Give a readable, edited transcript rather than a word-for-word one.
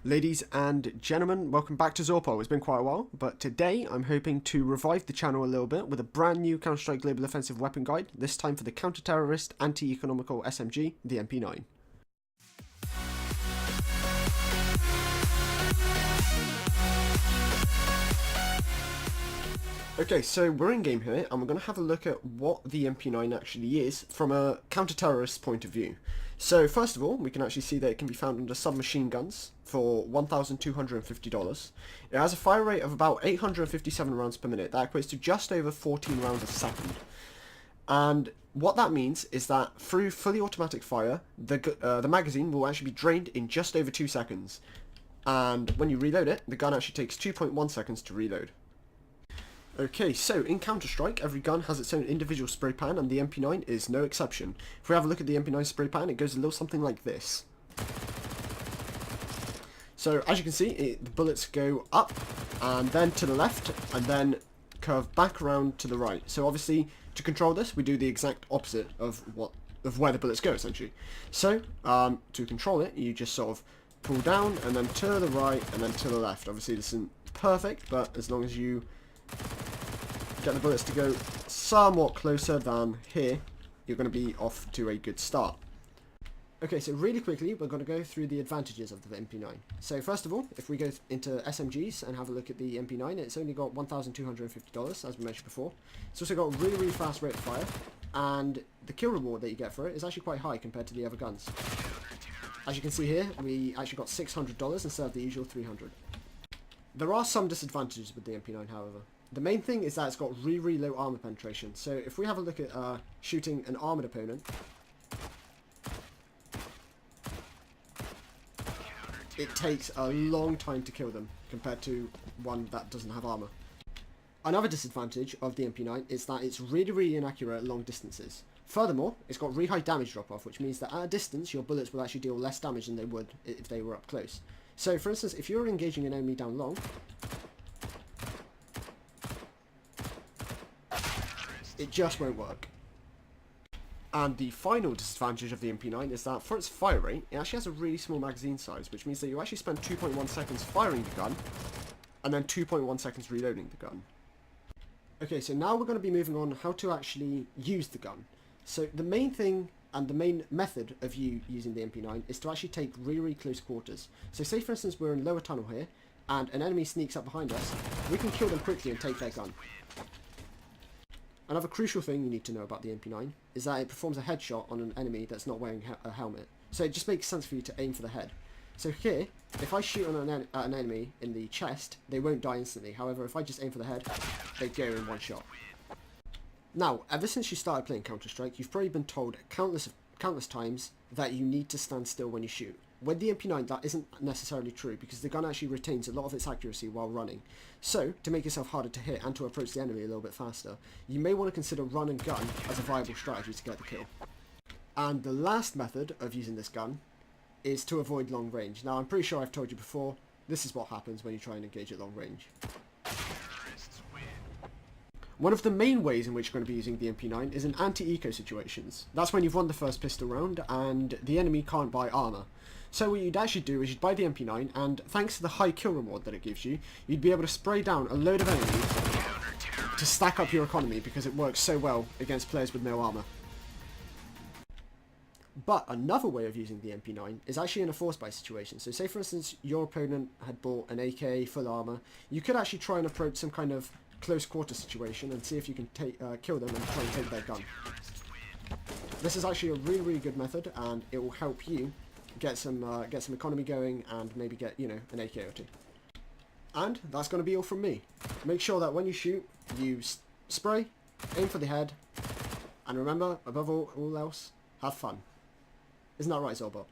Ladies and gentlemen, welcome back to Zorpo. It's been quite a while, but today I'm hoping to revive the channel a little bit with a brand new Counter-Strike Global Offensive Weapon Guide, this time for the counter-terrorist, anti-economical SMG, the MP9. Okay, so we're in game here, and we're going to have a look at what the MP9 actually is from a counter-terrorist point of view. So first of all, we can actually see that it can be found under submachine guns for $1,250. It has a fire rate of about 857 rounds per minute. That equates to just over 14 rounds a second. And what that means is that through fully automatic fire, the magazine will actually be drained in just over 2 seconds. And when you reload it, the gun actually takes 2.1 seconds to reload. Okay, so in Counter-Strike, every gun has its own individual spray pan, and the MP9 is no exception. If we have a look at the MP9 spray pan, it goes a little something like this. So, as you can see, the bullets go up, and then to the left, and then curve back around to the right. So obviously, to control this, we do the exact opposite of where the bullets go, essentially. So, to control it, you just sort of pull down, and then to the right, and then to the left. Obviously, this isn't perfect, but as long as you get the bullets to go somewhat closer than here, you're going to be off to a good start. Okay, so really quickly, we're going to go through the advantages of the MP9. So first of all, if we go into SMGs and have a look at the MP9, it's only got $1,250, as we mentioned before. It's also got a really, really fast rate of fire, and the kill reward that you get for it is actually quite high compared to the other guns. As you can see here, we actually got $600 instead of the usual $300. There are some disadvantages with the MP9, however. The main thing is that it's got really, really low armor penetration. So if we have a look at shooting an armored opponent, it takes a long time to kill them compared to one that doesn't have armor. Another disadvantage of the MP9 is that it's really, really inaccurate at long distances. Furthermore, it's got really high damage drop-off, which means that at a distance, your bullets will actually deal less damage than they would if they were up close. So, for instance, if you're engaging an enemy down long, it just won't work. And the final disadvantage of the MP9 is that for its fire rate, it actually has a really small magazine size, which means that you actually spend 2.1 seconds firing the gun, and then 2.1 seconds reloading the gun. Okay, so now we're going to be moving on how to actually use the gun. So the main thing and the main method of you using the MP9 is to actually take really, really close quarters. So say for instance we're in lower tunnel here, and an enemy sneaks up behind us, we can kill them quickly and take their gun. Another crucial thing you need to know about the MP9 is that it performs a headshot on an enemy that's not wearing a helmet. So it just makes sense for you to aim for the head. So here, if I shoot on at an enemy in the chest, they won't die instantly. However, if I just aim for the head, they go in one shot. Now, ever since you started playing Counter-Strike, you've probably been told countless times that you need to stand still when you shoot. With the MP9, that isn't necessarily true, because the gun actually retains a lot of its accuracy while running. So, to make yourself harder to hit and to approach the enemy a little bit faster, you may want to consider run and gun as a viable strategy to get the kill. And the last method of using this gun is to avoid long range. Now, I'm pretty sure I've told you before, this is what happens when you try and engage at long range. One of the main ways in which you're going to be using the MP9 is in anti-eco situations. That's when you've won the first pistol round and the enemy can't buy armor. So what you'd actually do is you'd buy the MP9, and thanks to the high kill reward that it gives you, you'd be able to spray down a load of enemies to stack up your economy because it works so well against players with no armor. But another way of using the MP9 is actually in a force buy situation. So say for instance your opponent had bought an AK full armor, you could actually try and approach some kind of close quarter situation and see if you can kill them and try and take their gun. This is actually a really, really good method, and it will help you get some economy going and maybe get, you know, an AK or two. And that's going to be all from me. Make sure that when you shoot, you spray, aim for the head, and remember, above all else, have fun. Isn't that right, Zorbot?